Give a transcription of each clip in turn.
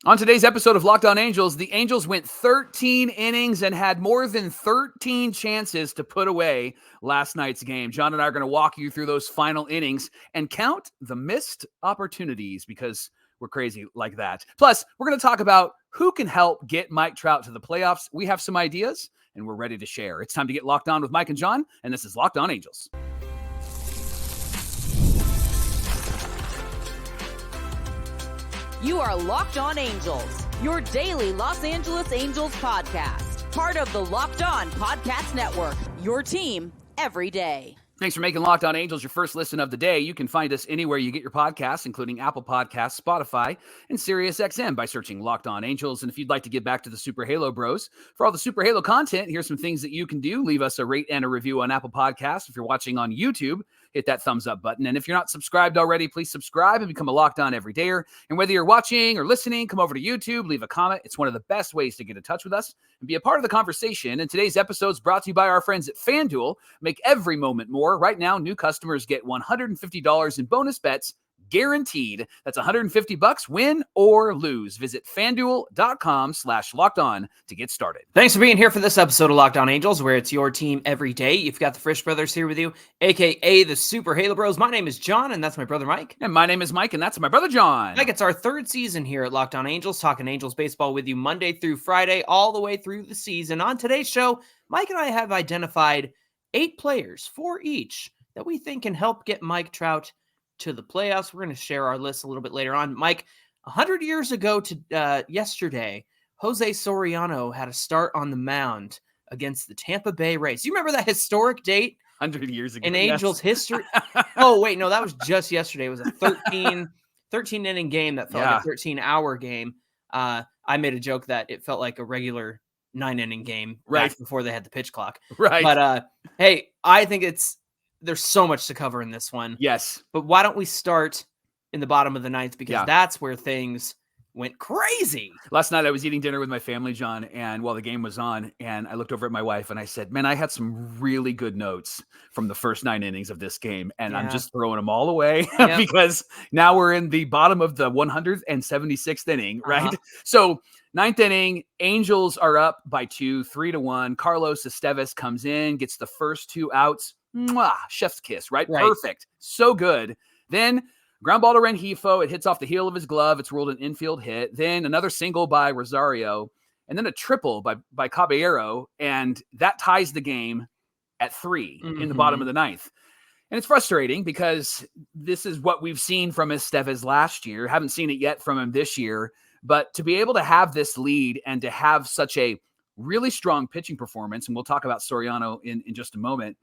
On today's episode of Locked On Angels, the Angels went 13 innings and had more than 13 chances to put away last night's game. John and I are going to walk you through those final innings and count the missed opportunities because we're crazy like that. Plus, we're going to talk about who can help get Mike Trout to the playoffs. We have some ideas and we're ready to share. It's time to get locked on with Mike and John, and this is Locked On Angels. You are Locked On Angels, your daily Los Angeles Angels podcast. Part of the Locked On Podcast Network, your team every day. Thanks for making Locked On Angels your first listen of the day. You can find us anywhere you get your podcasts, including Apple Podcasts, Spotify, and SiriusXM by searching Locked On Angels. And if you'd like to get back to the Super Halo Bros, for all the Super Halo content, here's some things that you can do. Leave us a rate and a review on Apple Podcasts. If you're watching on YouTube, hit that thumbs up button. And if you're not subscribed already, please subscribe and become a Locked On Everydayer. And whether you're watching or listening, come over to YouTube, leave a comment. It's one of the best ways to get in touch with us and be a part of the conversation. And today's episode is brought to you by our friends at FanDuel. Make every moment more. Right now, new customers get $150 in bonus bets guaranteed. That's $150 win or lose. Visit FanDuel.com/LockedOn to get started. Thanks for being here for this episode of Locked On Angels, where it's your team every day. You've got the Frisch Brothers here with you, a.k.a. the Super Halo Bros. My name is John, and that's my brother Mike. And my name is Mike, and that's my brother John. Mike, it's our third season here at Locked On Angels, talking Angels baseball with you Monday through Friday, all the way through the season. On today's show, Mike and I have identified 8 players, 4 each, that we think can help get Mike Trout to the playoffs. We're going to share our list a little bit later on. Mike, 100 years ago to yesterday, Jose Soriano had a start on the mound against the Tampa Bay Rays. You remember that historic date? 100 years ago. In Angels history? Oh, wait, no, that was just yesterday. It was a 13-inning game that felt like a 13-hour game. I made a joke that it felt like a regular 9-inning game right before they had the pitch clock. Right. But, hey, I think there's so much to cover in this one. Yes. But why don't we start in the bottom of the ninth? Because that's where things went crazy. Last night I was eating dinner with my family, John, and while the game was on, and I looked over at my wife and I said, man, I had some really good notes from the first 9 innings of this game, and I'm just throwing them all away because now we're in the bottom of the 176th inning, right? So 9th inning, Angels are up by 2, 3-1. Carlos Estevez comes in, gets the first 2 outs. Mwah, chef's kiss, right? Perfect. So good. Then ground ball to Rengifo. It hits off the heel of his glove. It's ruled an infield hit. Then another single by Rosario, and then a triple by Caballero, and that ties the game at 3 in the bottom of the 9th. And it's frustrating because this is what we've seen from Estevez last year. Haven't seen it yet from him this year. But to be able to have this lead and to have such a really strong pitching performance, and we'll talk about Soriano in just a moment,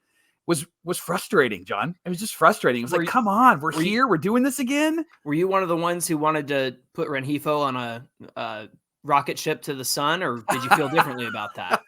was frustrating, John. It was just frustrating. It was like, come on, we're here. We're doing this again. Were you one of the ones who wanted to put Rengifo on a rocket ship to the sun, or did you feel differently about that?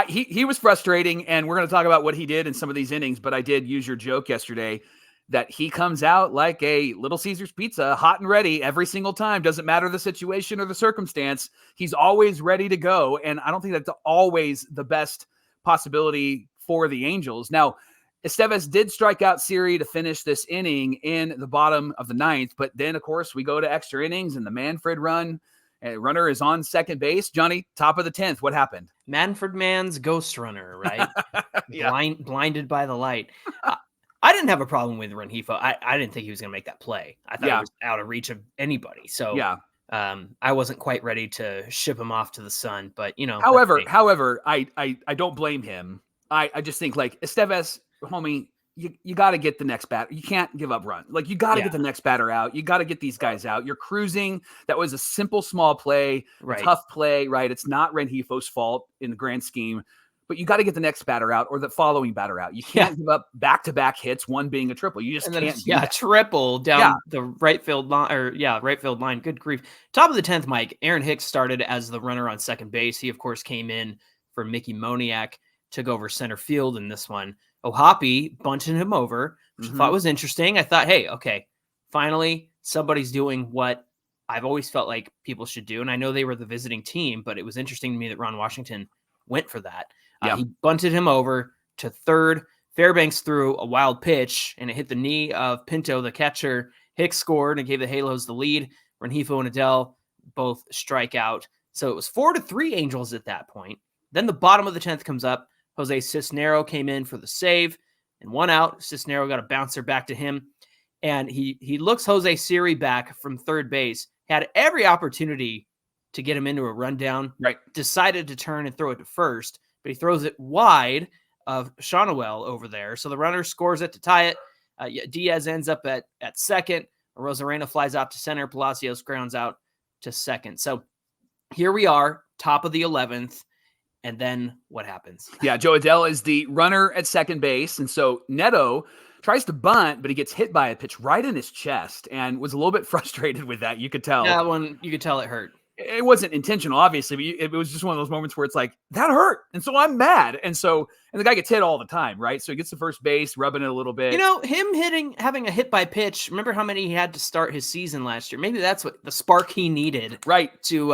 He was frustrating, and we're going to talk about what he did in some of these innings, but I did use your joke yesterday that he comes out like a Little Caesars pizza, hot and ready every single time. Doesn't matter the situation or the circumstance. He's always ready to go, and I don't think that's always the best possibility for the Angels. Now, Estevez did strike out Siri to finish this inning in the bottom of the 9th, but then, of course, we go to extra innings and the Manfred runner is on second base. Johnny, top of the 10th, what happened? Manfred Mann's ghost runner, right? Blinded by the light. I didn't have a problem with Rengifo. I didn't think he was going to make that play. I thought it was out of reach of anybody. So I wasn't quite ready to ship him off to the sun, but However, I don't blame him. I just think, like, Estevez, homie, you got to get the next batter. You can't give up run. Like, you got to get the next batter out. You got to get these guys out. You're cruising. That was a simple, small play, tough play, right? It's not Rengifo's fault in the grand scheme, but you got to get the next batter out or the following batter out. You can't give up back-to-back hits, one being a triple. You just can't do that. Triple down the right field line, right field line. Good grief. Top of the 10th, Mike. Aaron Hicks started as the runner on second base. He, of course, came in for Mickey Moniak, took over center field in this one. O'Hoppe bunted him over, which I thought was interesting. I thought, hey, okay, finally somebody's doing what I've always felt like people should do. And I know they were the visiting team, but it was interesting to me that Ron Washington went for that. He bunted him over to third. Fairbanks threw a wild pitch, and it hit the knee of Pinto, the catcher. Hicks scored and gave the Halos the lead. Rengifo and Adell both strike out. So it was 4-3 Angels at that point. Then the bottom of the 10th comes up. Jose Soriano came in for the save and 1 out. Soriano got a bouncer back to him. And he looks Jose Siri back from third base. Had every opportunity to get him into a rundown. Right. Decided to turn and throw it to first, but he throws it wide of Shonowell over there. So the runner scores it to tie it. Diaz ends up at second. Rosarena flies out to center. Palacios grounds out to second. So here we are, top of the 11th. And then what happens? Yeah, Jo Adell is the runner at second base. And so Neto tries to bunt, but he gets hit by a pitch right in his chest and was a little bit frustrated with that. You could tell. Yeah, you could tell it hurt. It wasn't intentional, obviously, but it was just one of those moments where it's like, that hurt. And so I'm mad. And the guy gets hit all the time, right? So he gets to first base, rubbing it a little bit. Him having a hit by pitch, remember how many he had to start his season last year? Maybe that's what the spark he needed. Right. To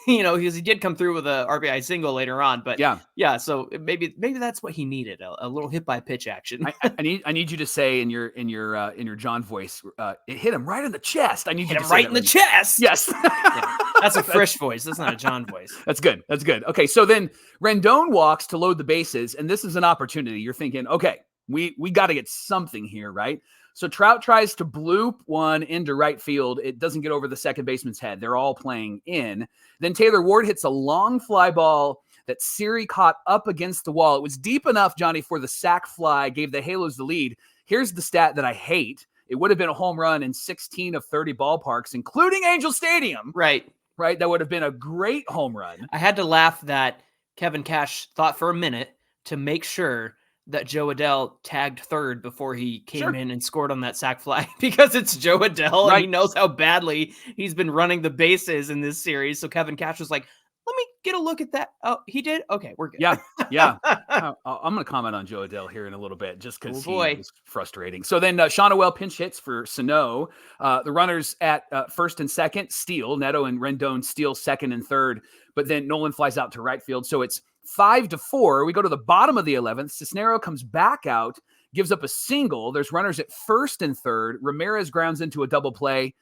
because he did come through with a RBI single later on. But yeah. So maybe that's what he needed, a little hit by pitch action. I need you to say in your John voice, it hit him right in the chest. I need you to hit him say right in the chest. Yes. Yeah. That's a fresh voice. That's not a John voice. That's good. Okay, so then Rendon walks to load the bases, and this is an opportunity. You're thinking, okay, we got to get something here, right? So Trout tries to bloop one into right field. It doesn't get over the second baseman's head. They're all playing in. Then Taylor Ward hits a long fly ball that Siri caught up against the wall. It was deep enough, Johnny, for the sac fly, gave the Halos the lead. Here's the stat that I hate. It would have been a home run in 16 of 30 ballparks, including Angel Stadium. Right. That would have been a great home run. I had to laugh that Kevin Cash thought for a minute to make sure that Jo Adell tagged third before he came in and scored on that sac fly because it's Jo Adell and he knows how badly he's been running the bases in this series. So Kevin Cash was like, let me get a look at that. Oh, he did? Okay, we're good. Yeah. I'm going to comment on Jo Adell here in a little bit just because he was frustrating. So then Shonowell pinch hits for Sano. The runners at first and second steal. Neto and Rendon steal second and third, but then Nolan flies out to right field. So it's 5-4. We go to the bottom of the 11th. Cisnero comes back out, gives up a single. There's runners at first and third. Ramirez grounds into a double play,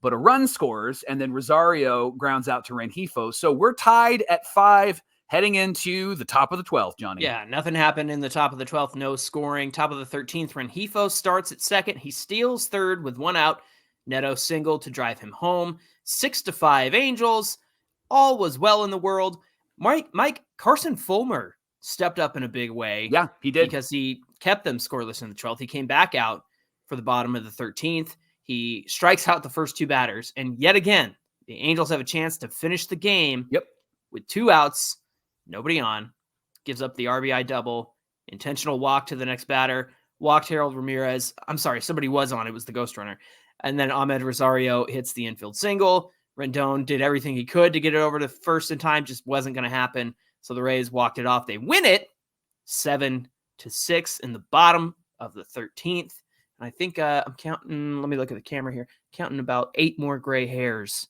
but a run scores, and then Rosario grounds out to Rengifo. So we're tied at 5 heading into the top of the 12th, Johnny. Yeah, nothing happened in the top of the 12th. No scoring. Top of the 13th, Rengifo starts at second. He steals third with 1 out. Neto single to drive him home. 6-5 Angels. All was well in the world. Mike Carson Fulmer stepped up in a big way. Yeah, he did. Because he kept them scoreless in the 12th. He came back out for the bottom of the 13th. He strikes out the first 2 batters. And yet again, the Angels have a chance to finish the game with 2 outs, nobody on. Gives up the RBI double, intentional walk to the next batter, walked Harold Ramirez. I'm sorry, somebody was on. It was the ghost runner. And then Ahmed Rosario hits the infield single. Rendon did everything he could to get it over to first in time. Just wasn't going to happen. So the Rays walked it off. They win it 7-6 in the bottom of the 13th. I think I'm counting. Let me look at the camera here. Counting about 8 more gray hairs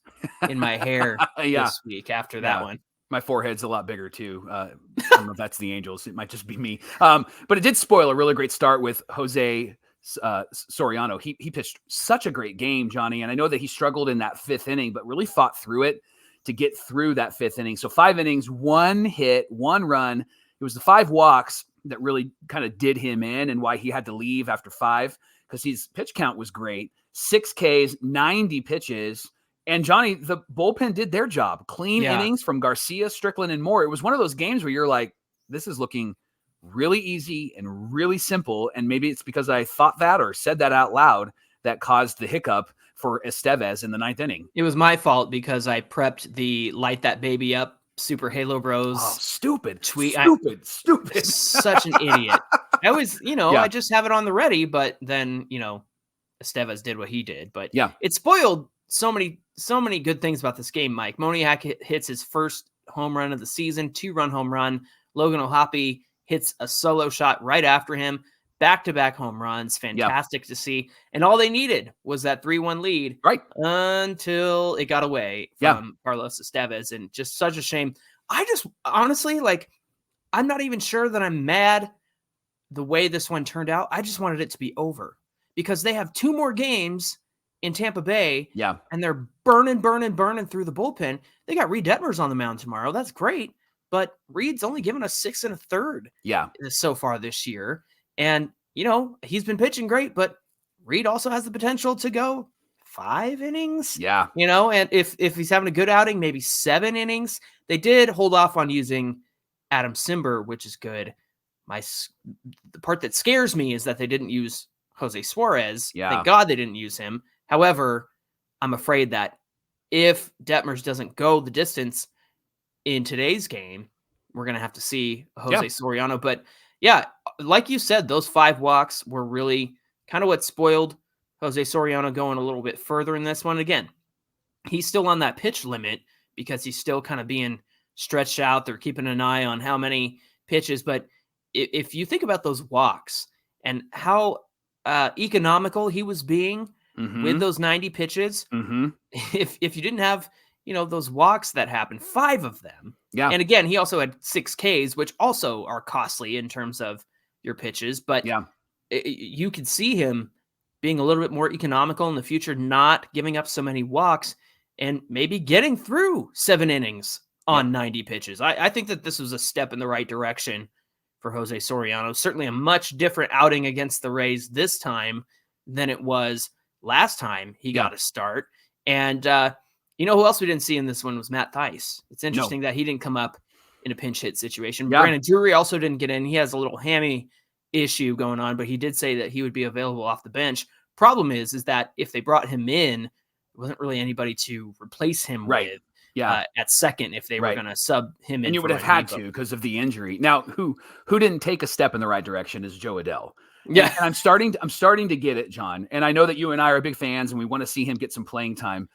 in my hair this week after that one. My forehead's a lot bigger too. I don't know if that's the Angels. It might just be me. But it did spoil a really great start with Jose Soriano. He pitched such a great game, Johnny. And I know that he struggled in that 5th inning, but really fought through it to get through that 5th inning. So 5 innings, 1 hit, 1 run. It was the 5 walks that really kind of did him in and why he had to leave after 5. Because his pitch count was great. 6 Ks, 90 pitches. And Johnny, the bullpen did their job. Clean innings from Garcia, Strickland, and Moore. It was one of those games where you're like, this is looking really easy and really simple. And maybe it's because I thought that or said that out loud that caused the hiccup for Estevez in the 9th inning. It was my fault because I prepped the Light That Baby Up Super Halo Bros. Oh, stupid tweet. Stupid. Such an idiot. I was, I just have it on the ready, but then, Estevez did what he did. But it spoiled so many good things about this game, Mike. Moniak hits his first home run of the season, 2-run home run. Logan O'Hoppe hits a solo shot right after him. Back-to-back home runs. Fantastic to see. And all they needed was that 3-1 lead. Right. Until it got away from Carlos Estevez. And just such a shame. I just, honestly, I'm not even sure that I'm mad the way this one turned out. I just wanted it to be over. Because they have 2 more games in Tampa Bay. Yeah. And they're burning through the bullpen. They got Reed Detmers on the mound tomorrow. That's great. But Reed's only given us 6 1/3 so far this year. And, he's been pitching great, but Reed also has the potential to go 5 innings. Yeah. And if he's having a good outing, maybe 7 innings. They did hold off on using Adam Simber, which is good. The part that scares me is that they didn't use Jose Suarez. Yeah. Thank God they didn't use him. However, I'm afraid that if Detmers doesn't go the distance in today's game, we're going to have to see Jose Soriano. But yeah, like you said, those 5 walks were really kind of what spoiled Jose Soriano going a little bit further in this one. Again, he's still on that pitch limit because he's still kind of being stretched out. They're keeping an eye on how many pitches. But if you think about those walks and how economical he was being with those 90 pitches, if you didn't have, those walks that happened, 5 of them. Yeah. And again, he also had 6 Ks, which also are costly in terms of your pitches. But you could see him being a little bit more economical in the future, not giving up so many walks and maybe getting through 7 innings on 90 pitches. I think that this was a step in the right direction for Jose Soriano. Certainly a much different outing against the Rays this time than it was last time he got a start. And who else we didn't see in this one was Matt Thaiss. It's interesting that he didn't come up in a pinch hit situation. Brandon Drury also didn't get in. He has a little hammy issue going on, but he did say that he would be available off the bench. Problem is that if they brought him in, there wasn't really anybody to replace him with at second if they were going to sub him in. And you would have had to because of the injury. Now, who didn't take a step in the right direction is Jo Adell. Yeah. And I'm starting to get it, John. And I know that you and I are big fans and we want to see him get some playing time.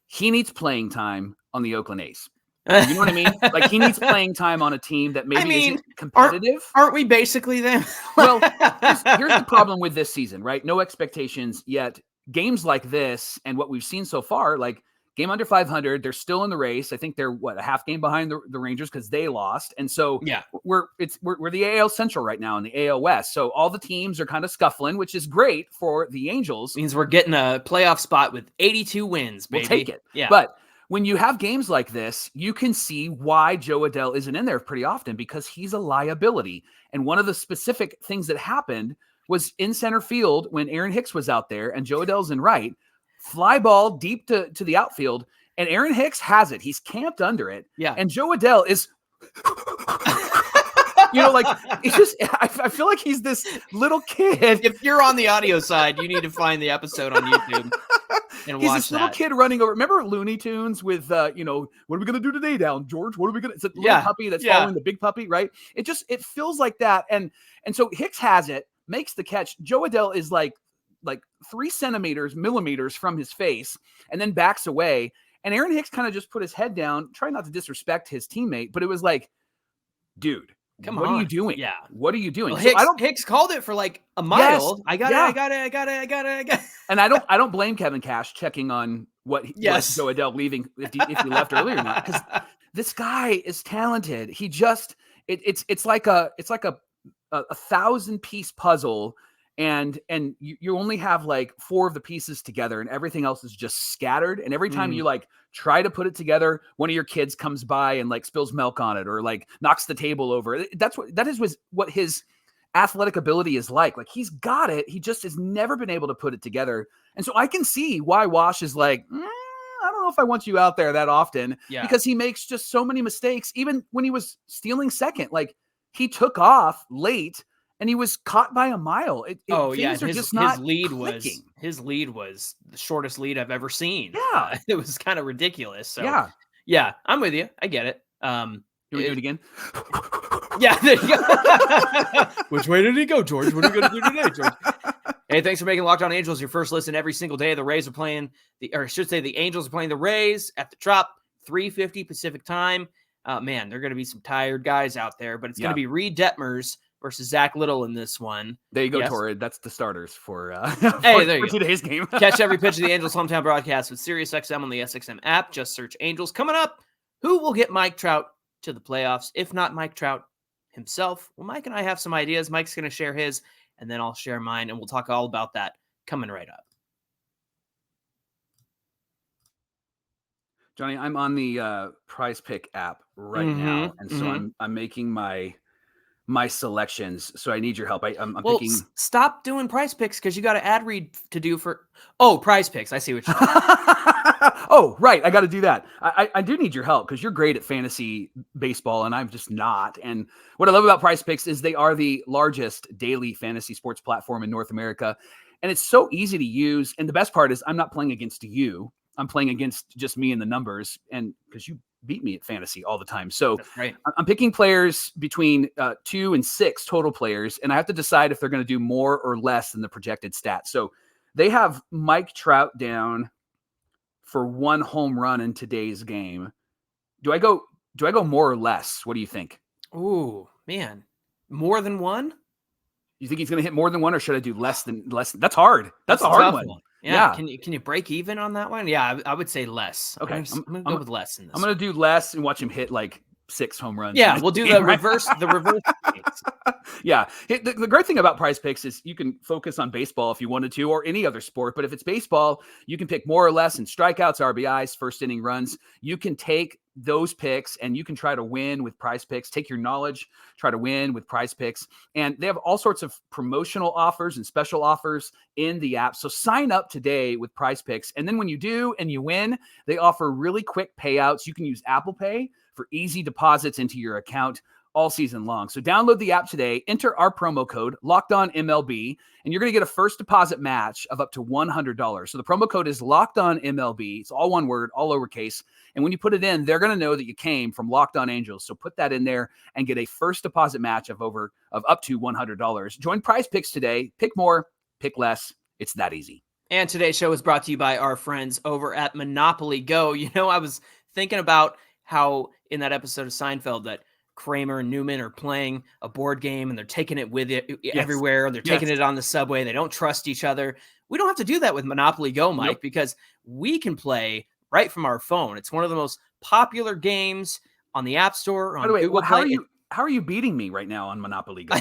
He needs playing time on the Oakland A's. You know what I mean? Like he needs playing time on a team that maybe isn't competitive. Aren't we basically them? Well, here's the problem with this season, right? No expectations yet. Games like this and what we've seen so far, like game under 500, they're still in the race. I think they're a half game behind the Rangers because they lost. And so we're the AL Central right now in the AL West. So all the teams are kind of scuffling, which is great for the Angels. Means we're getting a playoff spot with 82 wins, baby. We'll take it. Yeah. But when you have games like this, you can see why Jo Adell isn't in there pretty often because he's a liability. And one of the specific things that happened was in center field when Aaron Hicks was out there and Jo Adell's in right, fly ball deep to the outfield, and Aaron Hicks has it. He's camped under it. Yeah. And Jo Adell is it's just, I feel like he's this little kid. If you're on the audio side, you need to find the episode on YouTube and he's watch this little kid running over. Remember Looney Tunes with, what are we going to do today down, George? What are we going to, it's a little puppy that's following the big puppy, right? It feels like that. And so Hicks has it, makes the catch. Jo Adell is like 3 millimeters from his face and then backs away. And Aaron Hicks kind of just put his head down, trying not to disrespect his teammate, but it was like, dude, what are you doing? Yeah. What are you doing? Well, Hicks called it for like a mile. Yes, I got it. And I don't blame Kevin Cash checking on what Jo Adell leaving if he left early or not. Because this guy is talented. He just it's like a 1,000-piece puzzle. And you only have like 4 of the pieces together and everything else is just scattered. And every time you like try to put it together, one of your kids comes by and like spills milk on it or like knocks the table over. That is what his athletic ability is like. Like he's got it. He just has never been able to put it together. And so I can see why Wash is like, I don't know if I want you out there that often because he makes just so many mistakes. Even when he was stealing second, like he took off late. And he was caught by a mile. His lead was the shortest lead I've ever seen. Yeah, it was kind of ridiculous. So yeah, I'm with you. I get it. You do it again? Yeah, there you go. Which way did he go, George? What are you going to do today, George? Hey, thanks for making Locked On Angels your first listen every single day. The Rays are playing the Angels are playing the Rays at the Trop, 3:50 Pacific time. Man, they're going to be some tired guys out there, but it's going to be Reed Detmers versus Zach Little in this one. There you go, Torrid. That's the starters for today's game. Catch every pitch of the Angels hometown broadcast with SiriusXM on the SXM app. Just search Angels. Coming up, who will get Mike Trout to the playoffs? If not Mike Trout himself, well, Mike and I have some ideas. Mike's going to share his, and then I'll share mine, and we'll talk all about that coming right up. Johnny, I'm on the Prize Pick app right now, and so I'm making my selections. So I need your help. I'm picking. Stop doing Prize Picks because you got an ad read to do for. Oh, Prize Picks. I see what you're doing. Oh, right. I got to do that. I do need your help because you're great at fantasy baseball and I'm just not. And what I love about Prize Picks is they are the largest daily fantasy sports platform in North America. And it's so easy to use. And the best part is I'm not playing against you. I'm playing against just me and the numbers. And because you beat me at fantasy all the time. So right. I'm picking players between 2 and 6 total players. And I have to decide if they're going to do more or less than the projected stats. So they have Mike Trout down for 1 home run in today's game. Do I go more or less? What do you think? Ooh, man. More than 1? You think he's going to hit more than 1 or should I do less than? That's hard. That's a hard one. Yeah. Can you break even on that one? Yeah, I would say less. Okay. I'm going to go with less in this. I'm going to do less and watch him hit like 6 home runs. Yeah, we'll do the reverse. The reverse. Yeah. The great thing about Prize Picks is you can focus on baseball if you wanted to, or any other sport. But if it's baseball, you can pick more or less in strikeouts, RBIs, first inning runs. You can take those picks and you can try to win with Prize Picks. Take your knowledge, try to win with Prize Picks. And they have all sorts of promotional offers and special offers in the app. So sign up today with Prize Picks. And then when you do and you win, they offer really quick payouts. You can use Apple Pay for easy deposits into your account all season long. So download the app today, enter our promo code LOCKEDONMLB, and you're going to get a first deposit match of up to $100. So the promo code is LOCKEDONMLB. It's all one word, all lowercase. And when you put it in, they're going to know that you came from Locked On Angels. So put that in there and get a first deposit match of up to $100. Join Prize Picks today. Pick more, pick less. It's that easy. And today's show is brought to you by our friends over at Monopoly Go. You know, I was thinking about how in that episode of Seinfeld that Kramer and Newman are playing a board game and they're taking it with it everywhere. They're taking it on the subway. They don't trust each other. We don't have to do that with Monopoly Go, Mike, because we can play right from our phone. It's one of the most popular games on the App Store. By the way, how are you beating me right now on Monopoly Go?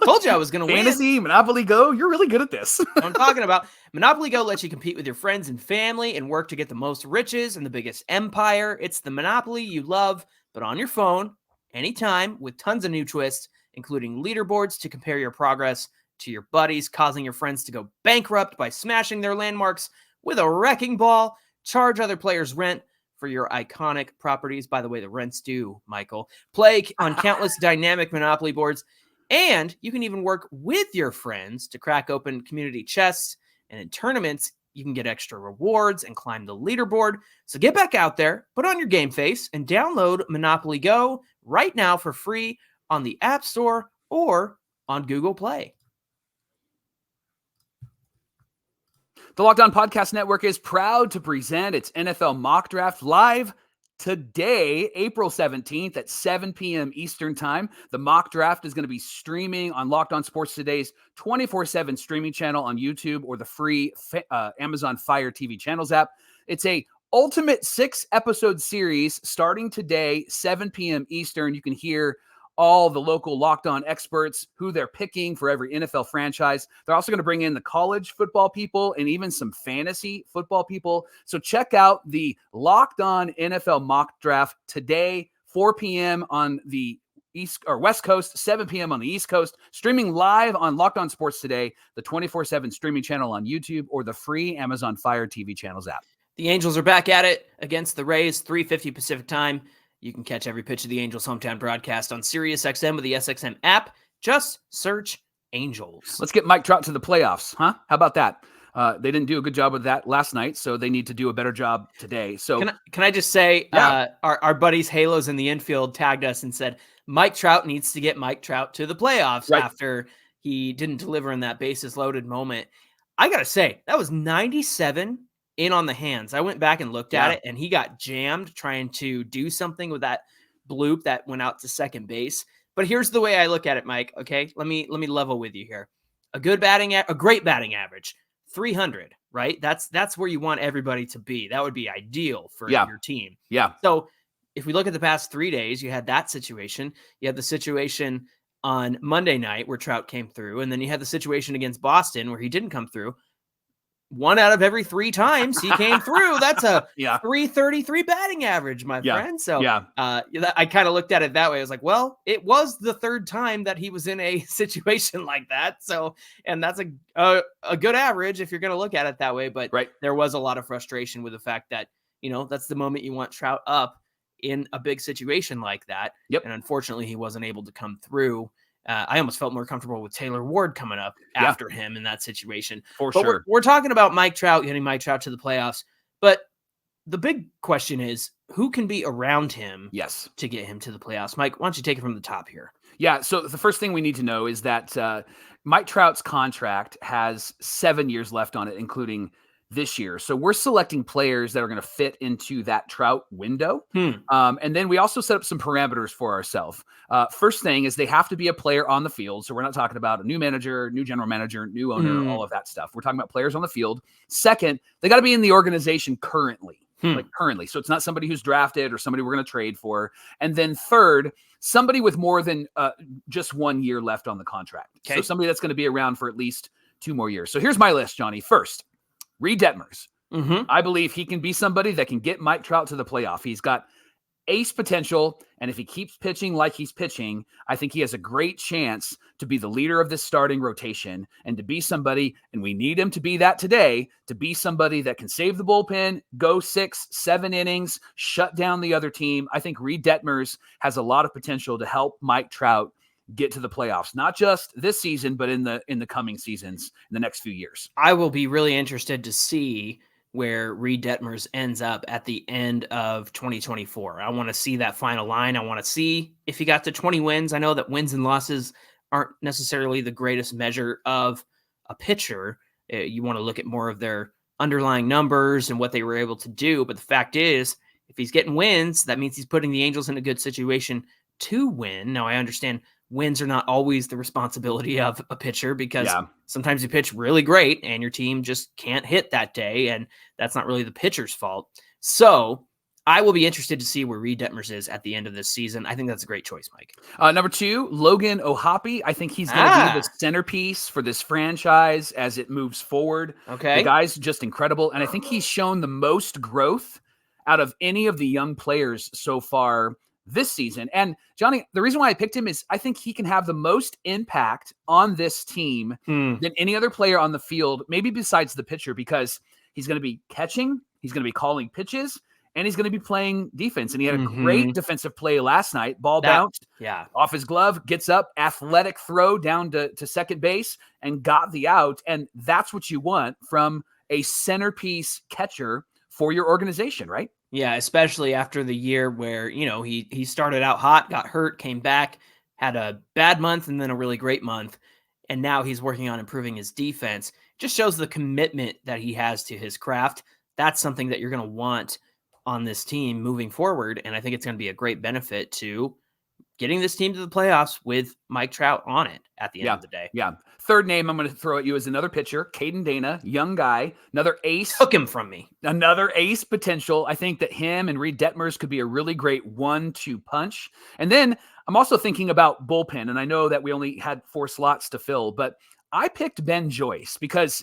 Told you I was going to win. Fantasy, Monopoly Go, you're really good at this. I'm talking about Monopoly Go lets you compete with your friends and family and work to get the most riches and the biggest empire. It's the Monopoly you love, but on your phone, anytime, with tons of new twists, including leaderboards to compare your progress to your buddies, causing your friends to go bankrupt by smashing their landmarks with a wrecking ball, charge other players rent for your iconic properties. By the way, the rent's due, Michael. Play on countless dynamic Monopoly boards, and you can even work with your friends to crack open community chests, and in tournaments, you can get extra rewards and climb the leaderboard. So get back out there, put on your game face, and download Monopoly Go right now for free on the App Store or on Google Play. The Locked On Podcast Network is proud to present its NFL Mock Draft live today, April 17th at 7 p.m. Eastern Time. The mock draft is going to be streaming on Locked On Sports Today's 24/7 streaming channel on YouTube or the free Amazon Fire TV channels app. It's a ultimate 6-episode series starting today, 7 p.m. Eastern. You can hear all the local Locked On experts, who they're picking for every NFL franchise. They're also going to bring in the college football people and even some fantasy football people. So check out the Locked On NFL mock draft today, 4 p.m. on the East or West Coast, 7 p.m. on the East Coast, streaming live on Locked On Sports Today, the 24/7 streaming channel on YouTube or the free Amazon Fire TV channels app. The Angels are back at it against the Rays, 3:50 Pacific time. You can catch every pitch of the Angels hometown broadcast on SiriusXM with the SXM app. Just search Angels. Let's get Mike Trout to the playoffs, huh? How about that? They didn't do a good job with that last night, so they need to do a better job today. So can I just say, our buddies Halos in the infield tagged us and said, Mike Trout needs to get Mike Trout to the playoffs after he didn't deliver in that bases loaded moment. I got to say, that was 97 in on the hands. I went back and looked at it, and he got jammed trying to do something with that bloop that went out to second base. But here's the way I look at it, Mike. Okay, let me level with you here. A great batting average, 300. Right? That's where you want everybody to be. That would be ideal for your team. Yeah. So if we look at the past 3 days, you had that situation. You had the situation on Monday night where Trout came through, and then you had the situation against Boston where he didn't come through. 1 out of every 3 times he came through. That's a Yeah. 333 batting average, my Yeah. friend. So Yeah. I kind of looked at it that way. I was like, well, it was the 3rd time that he was in a situation like that. So, and that's a good average if you're going to look at it that way. But Right. there was a lot of frustration with the fact that, that's the moment you want Trout up in a big situation like that. Yep. And unfortunately, he wasn't able to come through. I almost felt more comfortable with Taylor Ward coming up after him in that situation. For but sure. We're talking about Mike Trout, getting Mike Trout to the playoffs. But the big question is, who can be around him to get him to the playoffs? Mike, why don't you take it from the top here? Yeah, so the first thing we need to know is that Mike Trout's contract has 7 years left on it, including this year. So we're selecting players that are going to fit into that Trout window. And then we also set up some parameters for ourselves. First thing is they have to be a player on the field. So we're not talking about a new manager, new general manager, new owner, all of that stuff. We're talking about players on the field. Second, they got to be in the organization currently. Currently. So it's not somebody who's drafted or somebody we're going to trade for. And then third, somebody with more than just 1 year left on the contract. Okay. So somebody that's going to be around for at least 2 more years. So here's my list, Johnny. First, Reed Detmers. I believe he can be somebody that can get Mike Trout to the playoff. He's got ace potential, and if he keeps pitching like he's pitching, I think he has a great chance to be the leader of this starting rotation and to be somebody, and we need him to be that today, to be somebody that can save the bullpen, go 6, 7 innings, shut down the other team. I think Reed Detmers has a lot of potential to help Mike Trout get to the playoffs, not just this season, but in the coming seasons, in the next few years. I will be really interested to see where Reed Detmers ends up at the end of 2024. I want to see that final line. I want to see if he got to 20 wins. I know that wins and losses aren't necessarily the greatest measure of a pitcher. You want to look at more of their underlying numbers and what they were able to do. But the fact is, if he's getting wins, that means he's putting the Angels in a good situation to win. Now, I understand wins are not always the responsibility of a pitcher because sometimes you pitch really great and your team just can't hit that day, and that's not really the pitcher's fault. So I will be interested to see where Reed Detmers is at the end of this season. I think that's a great choice, Mike. Number 2, Logan O'Hoppe. I think he's going to be the centerpiece for this franchise as it moves forward. Okay. The guy's just incredible, and I think he's shown the most growth out of any of the young players so far this season. And Johnny, the reason why I picked him is I think he can have the most impact on this team than any other player on the field, maybe besides the pitcher, because he's going to be catching, he's going to be calling pitches, and he's going to be playing defense. And he had a great defensive play last night. Ball bounced off his glove, gets up, athletic throw down to second base, and got the out. And that's what you want from a centerpiece catcher for your organization, right? Yeah, especially after the year where, he started out hot, got hurt, came back, had a bad month and then a really great month. And now he's working on improving his defense. Just shows the commitment that he has to his craft. That's something that you're going to want on this team moving forward. And I think it's going to be a great benefit to getting this team to the playoffs with Mike Trout on it at the end of the day. Yeah. Third name I'm going to throw at you is another pitcher, Caden Dana, young guy, another ace. Took him from me. Another ace potential. I think that him and Reed Detmers could be a really great 1-2 punch. And then I'm also thinking about bullpen, and I know that we only had 4 slots to fill, but I picked Ben Joyce because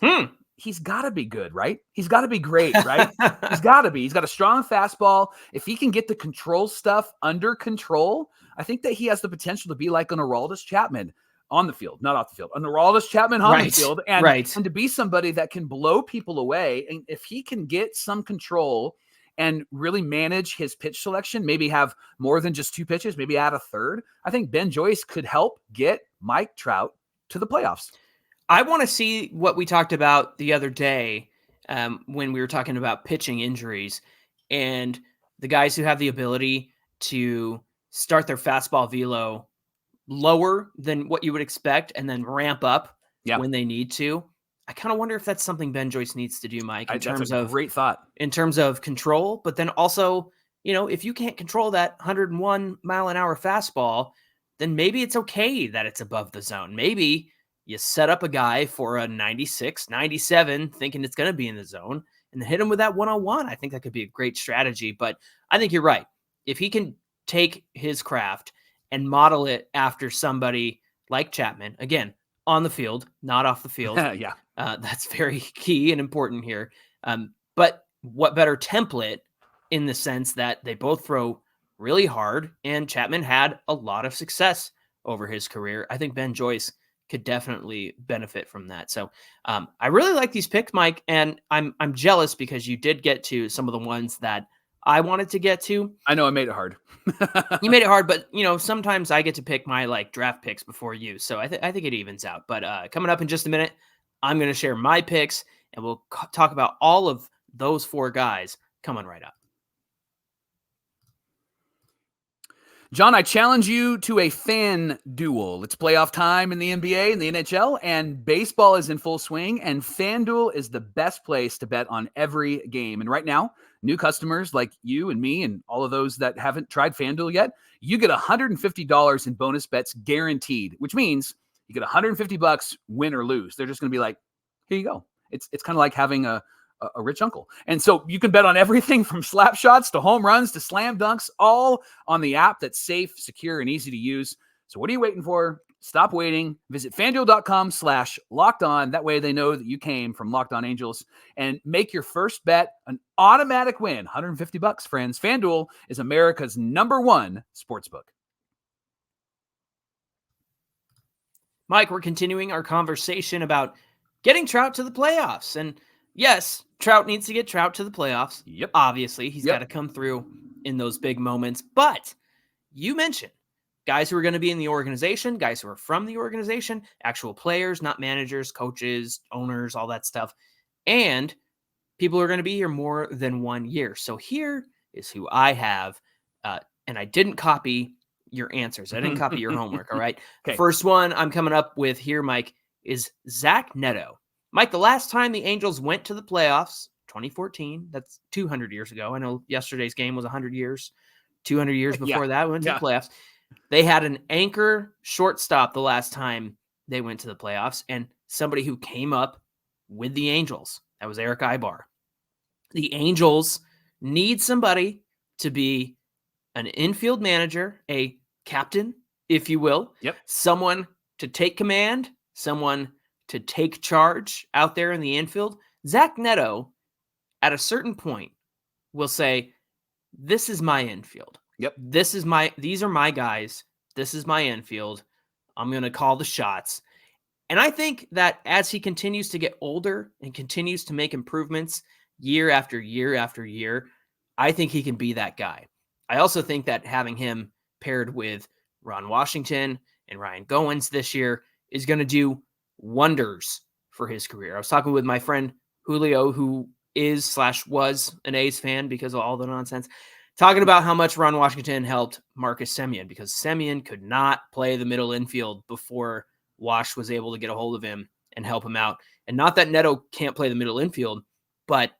he's got to be good, right? He's got to be great, right? He's got to be. He's got a strong fastball. If he can get the control stuff under control, I think that he has the potential to be like an Aroldis Chapman on the field, not off the field. An Aroldis Chapman on the field, and to be somebody that can blow people away. And if he can get some control and really manage his pitch selection, maybe have more than just 2 pitches, maybe add a third, I think Ben Joyce could help get Mike Trout to the playoffs. I want to see what we talked about the other day when we were talking about pitching injuries and the guys who have the ability to start their fastball velo lower than what you would expect and then ramp up when they need to. I kind of wonder if that's something Ben Joyce needs to do, Mike, in terms of great thought, in terms of control, but then also, if you can't control that 101 mile an hour fastball, then maybe it's okay that it's above the zone. Maybe you set up a guy for a 96, 97, thinking it's going to be in the zone, and hit him with that 101. I think that could be a great strategy, but I think you're right. If he can take his craft and model it after somebody like Chapman, again, on the field, not off the field. Yeah. That's very key and important here. But what better template in the sense that they both throw really hard, and Chapman had a lot of success over his career. I think Ben Joyce could definitely benefit from that. So I really like these picks, Mike, and I'm jealous because you did get to some of the ones that I wanted to get to. I know I made it hard. You made it hard, but sometimes I get to pick my draft picks before you, so I think it evens out. But coming up in just a minute, I'm going to share my picks, and we'll talk about all of those 4 guys coming right up. John, I challenge you to a fan duel. It's playoff time in the NBA and the NHL, and baseball is in full swing, and FanDuel is the best place to bet on every game. And right now, new customers like you and me and all of those that haven't tried FanDuel yet, you get $150 in bonus bets guaranteed, which means you get $150 win or lose. They're just going to be like, here you go. It's kind of like having a rich uncle. And so you can bet on everything from slap shots to home runs to slam dunks, all on the app that's safe, secure, and easy to use. So what are you waiting for? Stop waiting. Visit FanDuel.com/lockedon. That way they know that you came from Locked On Angels, and make your first bet an automatic win. $150, friends. FanDuel is America's #1 sportsbook. Mike, we're continuing our conversation about getting Trout to the playoffs. And yes, Trout needs to get Trout to the playoffs. Yep. Obviously, he's got to come through in those big moments. But you mentioned guys who are going to be in the organization, guys who are from the organization, actual players, not managers, coaches, owners, all that stuff. And people are going to be here more than 1 year. So here is who I have. And I didn't copy your answers. I didn't copy your homework. All right. Okay. First one I'm coming up with here, Mike, is Zach Neto. Mike, the last time the Angels went to the playoffs, 2014, that's 200 years ago. I know yesterday's game was 100 years. 200 years before that, we went to the playoffs. They had an anchor shortstop the last time they went to the playoffs, and somebody who came up with the Angels. That was Eric Ibar. The Angels need somebody to be an infield manager, a captain, if you will. Yep. Someone to take command, someone to take charge out there in the infield. Zach Neto, at a certain point, will say, this is my infield. Yep. These are my guys. This is my infield. I'm going to call the shots. And I think that as he continues to get older and continues to make improvements year after year after year, I think he can be that guy. I also think that having him paired with Ron Washington and Ryan Goins this year is going to do wonders for his career. I was talking with my friend Julio, who is/was an A's fan because of all the nonsense, talking about how much Ron Washington helped Marcus Semien, because Semien could not play the middle infield before Wash was able to get a hold of him and help him out. And not that Neto can't play the middle infield, but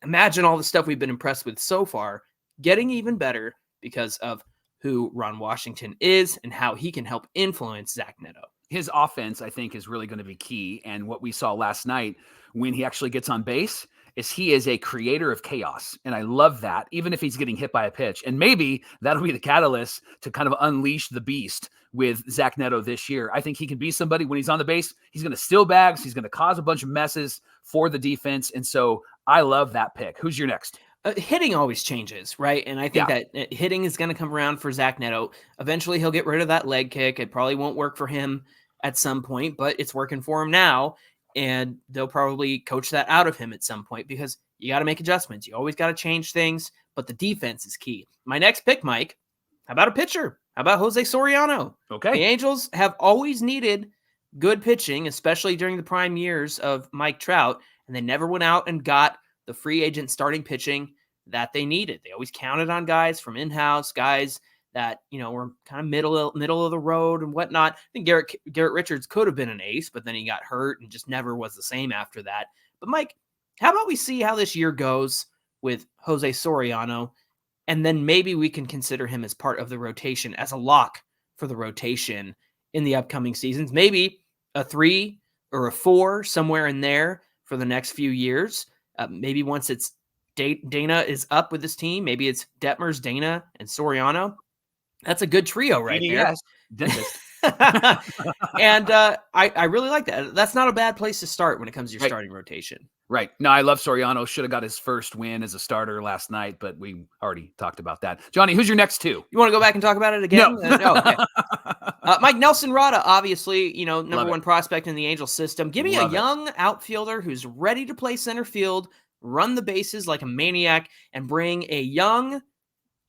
imagine all the stuff we've been impressed with so far getting even better because of who Ron Washington is and how he can help influence Zach Neto. His offense, I think, is really going to be key. And what we saw last night when he actually gets on base is he is a creator of chaos. And I love that, even if he's getting hit by a pitch. And maybe that'll be the catalyst to kind of unleash the beast with Zach Neto this year. I think he can be somebody when he's on the base. He's going to steal bags. He's going to cause a bunch of messes for the defense. And so I love that pick. Who's your next? Hitting always changes, right? And I think that hitting is going to come around for Zach Neto. Eventually, he'll get rid of that leg kick. It probably won't work for him at some point, but it's working for him now. And they'll probably coach that out of him at some point because you got to make adjustments. You always got to change things, but the defense is key. My next pick, Mike, how about a pitcher? How about Jose Soriano? Okay. The Angels have always needed good pitching, especially during the prime years of Mike Trout, and they never went out and got the free agent starting pitching that they needed. They always counted on guys from in-house, guys that, were kind of middle of the road and whatnot. I think Garrett Richards could have been an ace, but then he got hurt and just never was the same after that. But Mike, how about we see how this year goes with Jose Soriano, and then maybe we can consider him as part of the rotation, as a lock for the rotation in the upcoming seasons. Maybe a 3 or a 4, somewhere in there for the next few years. Maybe once it's Dana is up with this team, maybe it's Detmers, Dana, and Soriano. That's a good trio right there. Dentist. And I really like that. That's not a bad place to start when it comes to your starting rotation. Right. No, I love Soriano. Should have got his first win as a starter last night, but we already talked about that. Johnny, who's your next two? You want to go back and talk about it again? No. Okay. Mike Rada, obviously, number Love one it. prospect in the Angels system. Give me a young outfielder who's ready to play center field, run the bases like a maniac, and bring a young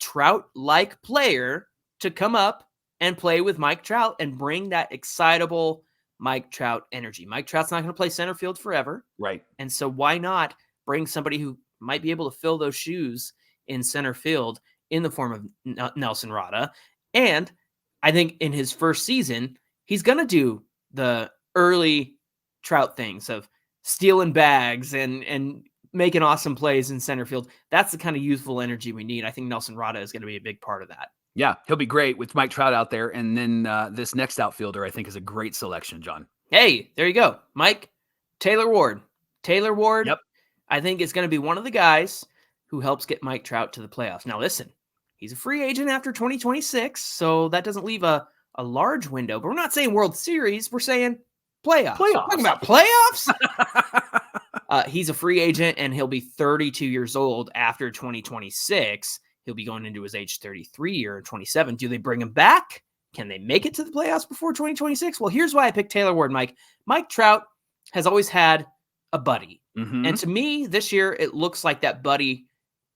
Trout-like player to come up and play with Mike Trout and bring that excitable Mike Trout energy. Mike Trout's not going to play center field forever. Right. And so why not bring somebody who might be able to fill those shoes in center field in the form of Nelson Rada? And I think in his first season, he's going to do the early Trout things of stealing bags and making awesome plays in center field. That's the kind of youthful energy we need. I think Nelson Rada is going to be a big part of that. Yeah, he'll be great with Mike Trout out there. And then this next outfielder, I think, is a great selection, John. Hey, there you go. Mike, Taylor Ward. Taylor Ward, Yep. I think, is going to be one of the guys who helps get Mike Trout to the playoffs. Now, listen, he's a free agent after 2026, so that doesn't leave a large window. But we're not saying World Series. We're saying playoffs. We're talking about playoffs? He's a free agent, and he'll be 32 years old after 2026. He'll be going into his age 33 year, 27. Do they bring him back? Can they make it to the playoffs before 2026? Well, here's why I picked Taylor Ward, Mike. Mike Trout has always had a buddy. Mm-hmm. And to me, this year, it looks like that buddy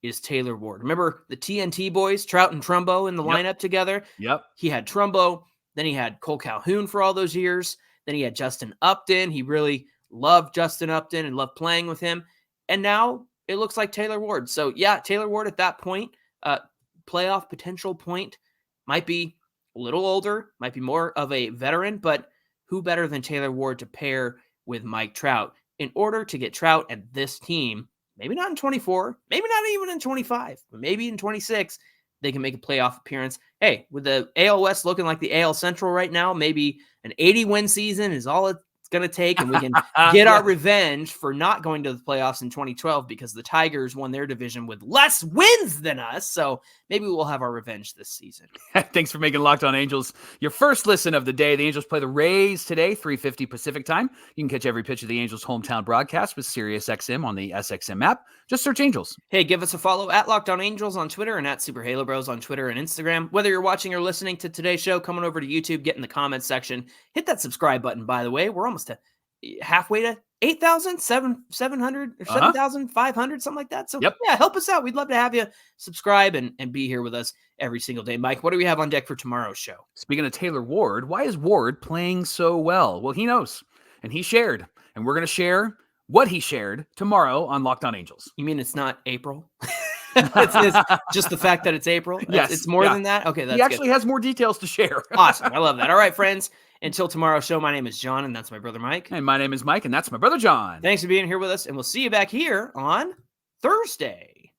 is Taylor Ward. Remember the TNT boys, Trout and Trumbo in the lineup together? Yep. He had Trumbo. Then he had Cole Calhoun for all those years. Then he had Justin Upton. He really loved Justin Upton and loved playing with him. And now it looks like Taylor Ward. So, yeah, Taylor Ward at that point, playoff potential point, might be a little older, might be more of a veteran, but who better than Taylor Ward to pair with Mike Trout in order to get Trout and this team, maybe not in 24, maybe not even in 25, but maybe in 26, they can make a playoff appearance. Hey, with the AL West looking like the AL Central right now, maybe an 80-win season is all it's going to take, and we can get our revenge for not going to the playoffs in 2012 because the Tigers won their division with less wins than us. So maybe we'll have our revenge this season. Thanks for making Locked On Angels your first listen of the day. The Angels play the Rays today, 3:50 Pacific time. You can catch every pitch of the Angels' hometown broadcast with SiriusXM on the SXM app. Just search Angels. Hey, give us a follow at Locked On Angels on Twitter and at Super Halo Bros on Twitter and Instagram. Whether you're watching or listening to today's show, come on over to YouTube, get in the comments section. Hit that subscribe button, by the way. We're almost halfway to 8,700 or 7,500, something like that. So yeah, help us out. We'd love to have you subscribe and be here with us every single day. Mike, what do we have on deck for tomorrow's show? Speaking of Taylor Ward, why is Ward playing so well? Well, he knows, and he shared, and we're going to share what he shared tomorrow on Locked On Angels. You mean it's not April? it's just the fact that it's April? Yes. It's more than that? Okay, that's He actually has more details to share. Awesome. I love that. All right, friends. Until tomorrow's show, my name is John, and that's my brother Mike. And my name is Mike, and that's my brother John. Thanks for being here with us, and we'll see you back here on Thursday.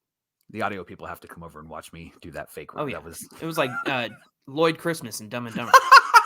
The audio people have to come over and watch me do that fake one. Oh, yeah. It was like Lloyd Christmas and Dumb and Dumber.